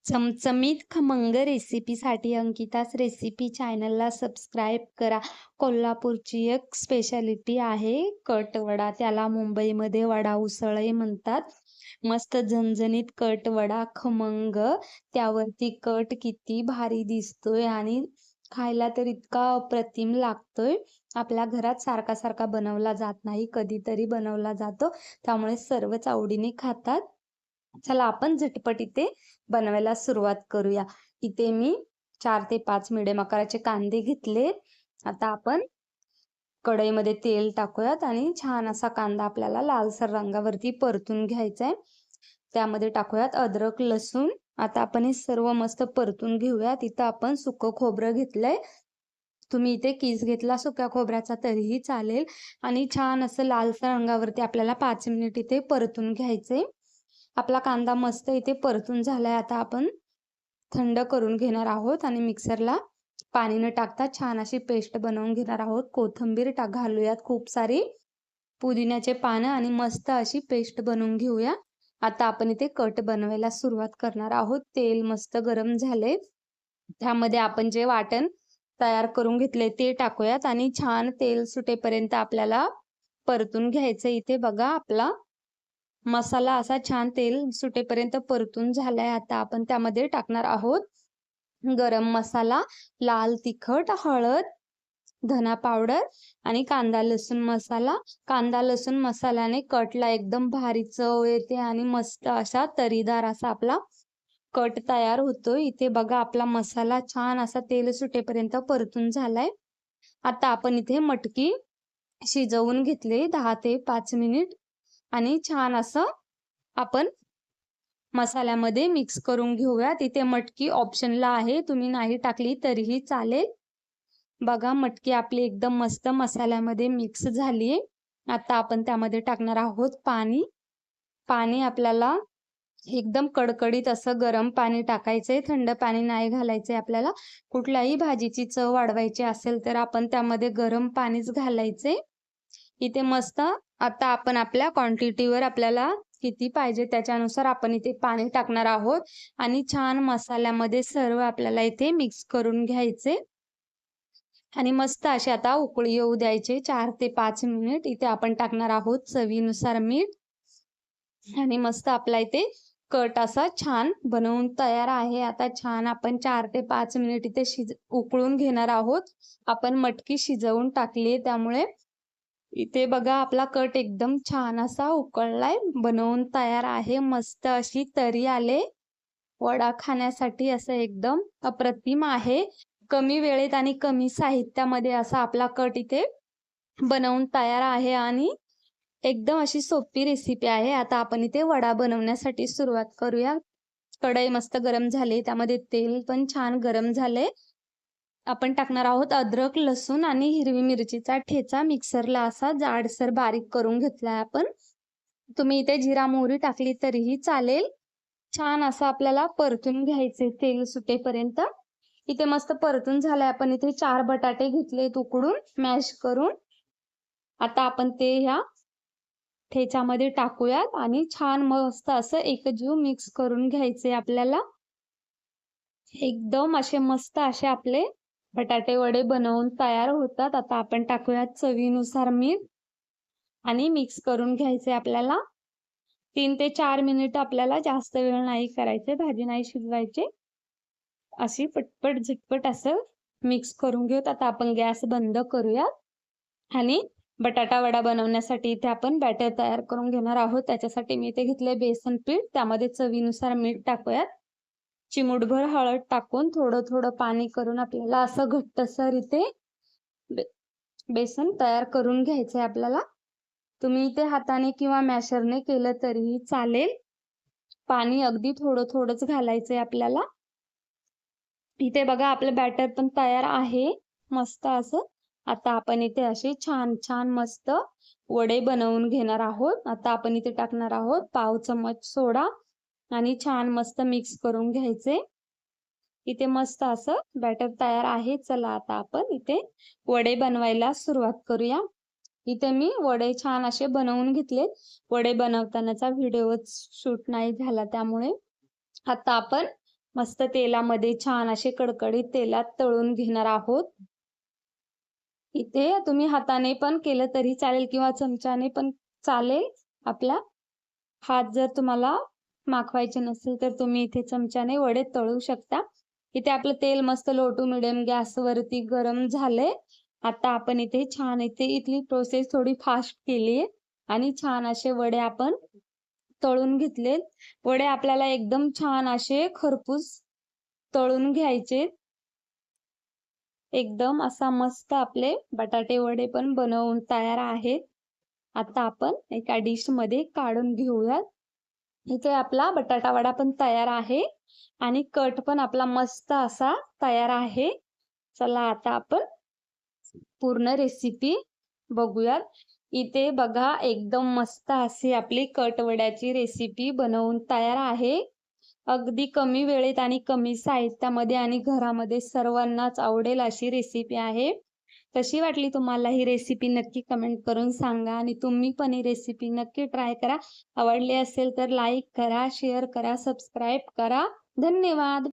चमचमीत खमंग रेसिपीसाठी अंकिताच रेसिपी चॅनलला सबस्क्राईब करा. कोल्हापूरची एक स्पेशालिटी आहे कटवडा. त्याला मुंबईमध्ये वडा उसळही म्हणतात. मस्त झणझणीत कटवडा खमंग. त्यावरती कट किती भारी दिसतोय आणि खायला तर इतका अप्रतिम लागतोय. आपल्या घरात सारखा सारखा बनवला जात नाही, कधीतरी बनवला जातो. त्यामुळे सर्वच आवडीने खातात. चला आपण झटपट इथे बनवायला सुरुवात करूया. इथे मी 4 ते 5 मिडियम आकाराचे कांदे घेतले. आता आपण कढईमध्ये तेल टाकूयात आणि छान असा कांदा आपल्याला लालसर रंगावरती परतून घ्यायचा आहे. त्यामध्ये टाकूयात अद्रक, लसूण. आता आपण हे सर्व मस्त परतून घेऊयात. इथं आपण सुकं खोबरं घेतलंय. तुम्ही इथे किस घेतला सुक्या खोबऱ्याचा तरीही चालेल आणि छान असं लालसर रंगावरती आपल्याला 5 मिनिट इथे परतून घ्यायचंय. आपला कांदा मस्त इथे परतून झालाय. आता आपण थंड करून घेणार आहोत आणि मिक्सरला पाणी न टाकता छान अशी पेस्ट बनवून घेणार आहोत. कोथिंबीर घालूयात खूप सारी, पुदिन्याचे पानं आणि मस्त अशी पेस्ट बनवून घेऊया. आता आपण इथे कट बनवायला सुरुवात करणार आहोत. तेल मस्त गरम झाले. त्यामध्ये आपण जे वाटण तयार करून घेतले ते टाकूयात आणि छान तेल सुटेपर्यंत आपल्याला परतून घ्यायचं. इथे बघा आपला मसाला असा छान तेल सुटेपर्यंत परतून झालाय. आता आपण त्यामध्ये टाकणार आहोत गरम मसाला, लाल तिखट, हळद, धना पावडर आणि कांदा लसूण मसाला. कांदा लसूण मसाल्याने कटला एकदम भारी चव येते आणि मस्त असा तरीदार असा आपला कट तयार होतो. इथे बघा आपला मसाला छान असा तेल सुटेपर्यंत परतून झालाय. आता आपण इथे मटकी शिजवून घेतली 10 ते 5 मिनिट आणि छान असं आपण मसाल्यामध्ये मिक्स करून घेऊया. तिथे मटकी ऑप्शनला आहे, तुम्ही नाही टाकली तरीही चालेल. बघा मटकी आपली एकदम मस्त मसाल्यामध्ये मिक्स झाली. आता आपण त्यामध्ये टाकणार आहोत पाणी. पाणी आपल्याला एकदम कडकडीत असं गरम पाणी टाकायचंय, थंड पाणी नाही घालायचंय. आपल्याला कुठल्याही भाजीची चव वाढवायची असेल तर आपण त्यामध्ये गरम पाणीच घालायचंय. इथे मस्त आता आपण आपल्या क्वांटिटीवर आपल्याला किती पाहिजे त्याच्यानुसार आपण इथे पाणी टाकणार आहोत आणि छान मसाल्यामध्ये सर्व आपल्याला इथे मिक्स करून घ्यायचे आणि मस्त अशी आता उकळी येऊ द्यायचे 4 ते 5 मिनिट. इथे आपण टाकणार आहोत चवीनुसार मीठ आणि मस्त आपला इथे कट असा छान बनवून तयार आहे. आता छान आपण 4 ते 5 मिनिट इथे उकळून घेणार आहोत. आपण मटकी शिजवून टाकली त्यामुळे इथे बघा आपला कट एकदम छान असा उकळलाय, बनवून तयार आहे. मस्त अशी तरी आले. वडा खाण्यासाठी असं एकदम अप्रतिम आहे. कमी वेळेत आणि कमी साहित्यामध्ये असा आपला कट इथे बनवून तयार आहे आणि एकदम अशी सोपी रेसिपी आहे. आता आपण इथे वडा बनवण्यासाठी सुरुवात करूया. कढई मस्त गरम झाली, त्यामध्ये तेल पण छान गरम झाले. आपण टाकणार आहोत अद्रक, लसूण आणि हिरवी मिरचीचा ठेचा मिक्सरला असा जाडसर बारीक करून घेतलाय आपण. तुम्ही इथे जिरा मोहरी टाकली तरीही चालेल. छान असं आपल्याला परतून घ्यायचे तेल सुटेपर्यंत. इथे मस्त परतून झालाय. आपण इथे 4 बटाटे घेतले उकडून मॅश करून. आता आपण ते ह्या ठेच्यामध्ये टाकूयात आणि छान मस्त असं एकजीव मिक्स करून घ्यायचे आपल्याला. एकदम असे मस्त असे आपले बटाटे वडे बनवून तयार होतात. आता आपण टाकूयात चवीनुसार मीठ आणि मिक्स करून घ्यायचे आपल्याला. 3 ते 4 मिनिट आपल्याला जास्त वेळ नाही करायचे, भाजी नाही शिजवायची. अशी पटपट झटपट असं मिक्स करून घेऊत. आता आपण गॅस बंद करूया आणि बटाटा वडा बनवण्यासाठी इथे आपण बॅटर तयार करून घेणार आहोत. त्याच्यासाठी मी इथे घेतले बेसन पीठ. त्यामध्ये चवीनुसार मीठ टाकूयात. चिमूटभर हळद टाकून थोडं थोडं पाणी करून आपल्याला असं घट्टसर इथे बेसन तयार करून घ्यायचंय आपल्याला. तुम्ही इथे हाताने किंवा मॅशरने केलं तरीही चालेल. पाणी अगदी थोडं थोडंच घालायचंय आपल्याला. इथे बघा आपलं बॅटर पण तयार आहे मस्त असं. आता आपण इथे असे छान छान मस्त वडे बनवून घेणार आहोत. आता आपण इथे टाकणार आहोत पाव चमच सोडा आणि छान मस्त मिक्स करून घ्यायचे. इथे मस्त असं बॅटर तयार आहे. चला आता आपण इथे वडे बनवायला सुरुवात करूया. इथे मी वडे छान असे बनवून घेतले. वडे बनवतानाचा व्हिडिओ शूट नाही झाला त्यामुळे. आता आपण मस्त तेलामध्ये छान असे कडकडीत तेलात तळून घेणार आहोत. इथे तुम्ही हाताने पण केलं तरी चालेल किंवा चमच्याने पण चालेल. आपला हात जर तुम्हाला माखवायचे नसेल तर तुम्ही इथे चमच्याने वडे तळू शकता. इथे आपलं तेल मस्त लो टू मीडियम गॅसवरती गरम झालंय. आता आपण इथे छान इथली प्रोसेस थोडी फास्ट केलीये आणि छान असे वडे आपण तळून घेतलेत. वडे आपल्याला एकदम छान असे खरपूस तळून घ्यायचे. एकदम असा मस्त आपले बटाटे वडे पण बनवून तयार आहेत. आता आपण एका डिशमध्ये काढून घेऊयात. इथे आपला बटाटा वडा पण तयार आहे आणि कट पण आपला मस्त असा तयार आहे. चला आता आपण पूर्ण रेसिपी बघूयात. इथे बघा एकदम मस्त अशी आपली कट वड्याची रेसिपी बनवून तयार आहे. अगदी कमी वेळेत आणि कमी साहित्यामध्ये आणि घरामध्ये सर्वांनाच आवडेल अशी रेसिपी आहे. कशी वाटली तुम्हाला ही रेसिपी नक्की कमेंट करून सांगा आणि तुम्ही पण ही रेसिपी नक्की ट्राय करा. आवडली असेल तर लाईक करा, शेअर करा, सबस्क्राईब करा. धन्यवाद.